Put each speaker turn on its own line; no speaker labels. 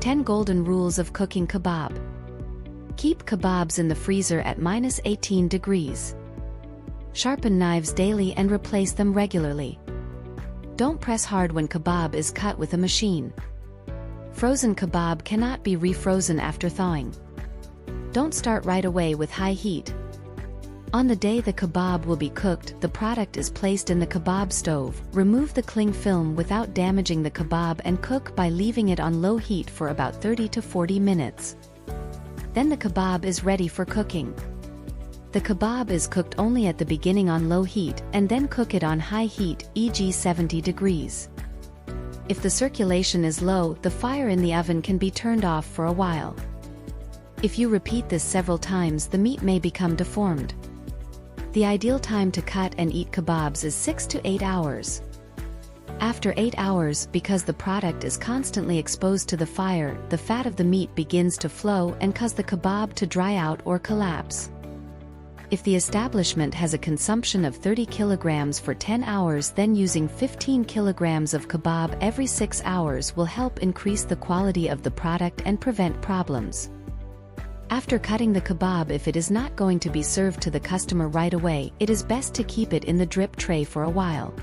10 Golden Rules of Cooking Kebab. Keep kebabs in the freezer at -18 degrees. Sharpen knives daily and replace them regularly. Don't press hard when kebab is cut with a machine. Frozen kebab cannot be refrozen after thawing. Don't start right away with high heat. On the day the kebab will be cooked, the product is placed in the kebab stove. Remove the cling film without damaging the kebab and cook by leaving it on low heat for about 30 to 40 minutes. Then the kebab is ready for cooking. The kebab is cooked only at the beginning on low heat, and then cook it on high heat, e.g. 70 degrees. If the circulation is low, the fire in the oven can be turned off for a while. If you repeat this several times, the meat may become deformed. The ideal time to cut and eat kebabs is 6 to 8 hours. After 8 hours, because the product is constantly exposed to the fire, the fat of the meat begins to flow and cause the kebab to dry out or collapse. If the establishment has a consumption of 30 kilograms for 10 hours, then using 15 kilograms of kebab every 6 hours will help increase the quality of the product and prevent problems. After cutting the kebab, if it is not going to be served to the customer right away, it is best to keep it in the drip tray for a while.